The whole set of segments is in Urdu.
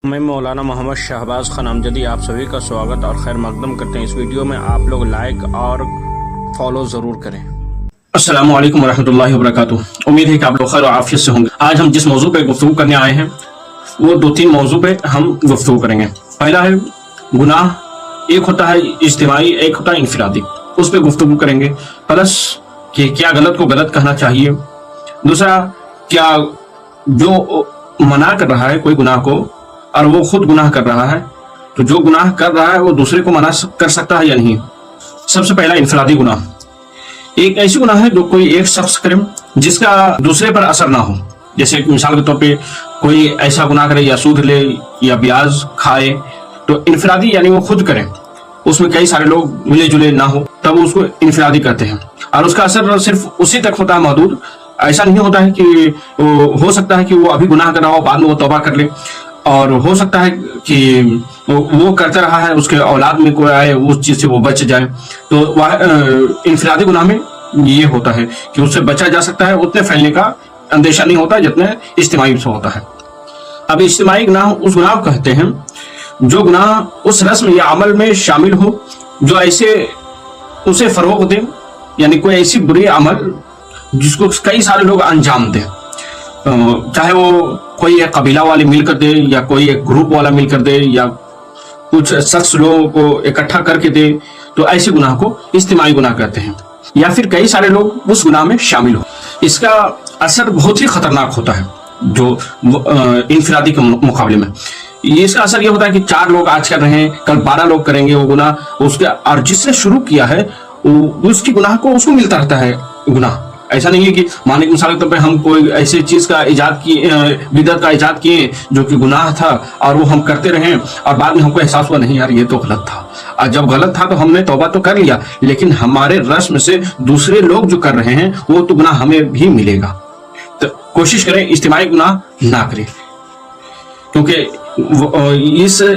میں مولانا محمد شہباز خان امجدی آپ سبھی کا سواگت اور خیر مقدم کرتے ہیں۔ اس ویڈیو میں آپ لوگ لائک اور فالو ضرور کریں۔ السلام علیکم ورحمۃ اللہ وبرکاتہ۔ امید ہے کہ آپ لوگ خیر و عافیت سے ہوں گے۔ آج ہم جس موضوع پہ گفتگو کرنے آئے ہیں وہ دو تین موضوع پہ ہم گفتگو کریں گے۔ پہلا ہے گناہ، ایک ہوتا ہے اجتماعی، ایک ہوتا ہے انفرادی، اس پہ گفتگو کریں گے۔ پلس کہ کیا غلط کو غلط کہنا چاہیے، دوسرا کیا جو منع کر رہا ہے کوئی گناہ کو اور وہ خود گناہ کر رہا ہے تو جو گناہ کر رہا ہے وہ دوسرے کو منع کر سکتا ہے یا نہیں۔ سب سے پہلا انفرادی گناہ، ایک ایسی گناہ ہے جو کوئی ایک شخص کرے جس کا دوسرے پر اثر نہ ہو۔ جیسے مثال کے طور پہ کوئی ایسا گناہ کرے یا سود لے یا بیاج کھائے تو انفرادی یعنی وہ خود کرے، اس میں کئی سارے لوگ ملے جلے نہ ہو تب اس کو انفرادی کرتے ہیں، اور اس کا اثر صرف اسی تک ہوتا ہے محدود۔ ایسا نہیں ہوتا ہے کہ ہو سکتا ہے کہ وہ ابھی گناہ کر رہا ہو بعد میں وہ توبہ کر لے، اور ہو سکتا ہے کہ وہ کرتا رہا ہے اس کے اولاد میں کوئی آئے اس چیز سے وہ بچ جائے۔ تو انفرادی گناہ میں یہ ہوتا ہے کہ اس سے بچا جا سکتا ہے، اتنے پھیلنے کا اندیشہ نہیں ہوتا جتنے اجتماعی سے ہوتا ہے۔ اب اجتماعی گناہ اس گناہ کو کہتے ہیں جو گناہ اس رسم یا عمل میں شامل ہو جو ایسے اسے فروغ دے، یعنی کوئی ایسی بری عمل جس کو کئی سارے لوگ انجام دیں، چاہے وہ کوئی ایک قبیلہ والے مل کر دے یا کوئی ایک گروپ والا مل کر دے یا کچھ شخص لوگوں کو اکٹھا کر کے دے، تو ایسے گناہ کو اجتماعی گناہ کہتے ہیں۔ یا پھر کئی سارے لوگ اس گناہ میں شامل ہو، اس کا اثر بہت ہی خطرناک ہوتا ہے جو انفرادی کے مقابلے میں۔ اس کا اثر یہ ہوتا ہے کہ 4 لوگ آج کر رہے ہیں، کل 12 لوگ کریں گے وہ گناہ، اس کے اور جس نے شروع کیا ہے اس کی گناہ کو اس کو ملتا رہتا ہے گناہ۔ ایسا نہیں ہے کہ ماننے کی مثال کے طور پہ ہم کوئی ایسی چیز کا ایجاد کیے، بدعت کا ایجاد کیے جو کہ گناہ تھا اور وہ ہم کرتے رہے اور بعد میں ہم کو احساس ہوا نہیں یار یہ تو غلط تھا، اور جب غلط تھا تو ہم نے توبہ تو کر لیا، لیکن ہمارے رسم سے دوسرے لوگ جو کر رہے ہیں وہ تو گناہ ہمیں بھی ملے گا۔ تو کوشش کریں اجتماعی گناہ نہ کریں، کیونکہ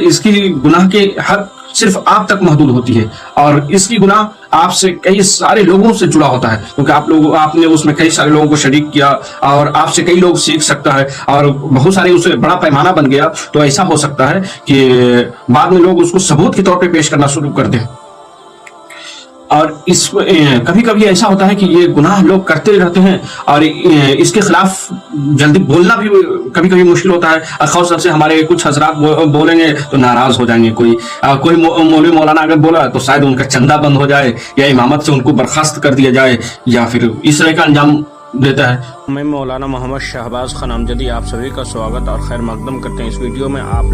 اس کی گناہ کے حد صرف آپ تک محدود ہوتی ہے، اور اس کی گناہ آپ سے کئی سارے لوگوں سے جڑا ہوتا ہے، کیونکہ آپ نے اس میں کئی سارے لوگوں کو شریک کیا اور آپ سے کئی لوگ سیکھ سکتا ہے اور بہت سارے اسے بڑا پیمانہ بن گیا۔ تو ایسا ہو سکتا ہے کہ بعد میں لوگ اس کو ثبوت کے طور پہ پیش کرنا شروع کر دیں، اور کبھی کبھی ایسا ہوتا ہے کہ یہ گناہ لوگ کرتے رہتے ہیں اور اس کے خلاف جلدی بولنا بھی کبھی کبھی مشکل ہوتا ہے۔ خاص طور سے ہمارے کچھ حضرات بولیں گے تو ناراض ہو جائیں گے، کوئی مولوی مولانا اگر بولا تو شاید ان کا چندہ بند ہو جائے یا امامت سے ان کو برخاست کر دیا جائے یا پھر اس طرح کا انجام دیتا ہے۔ میں مولانا محمد شہباز خان امجدی آپ سبھی کا سواگت اور خیر مقدم کرتے ہیں۔ اس ویڈیو میں آپ لوگ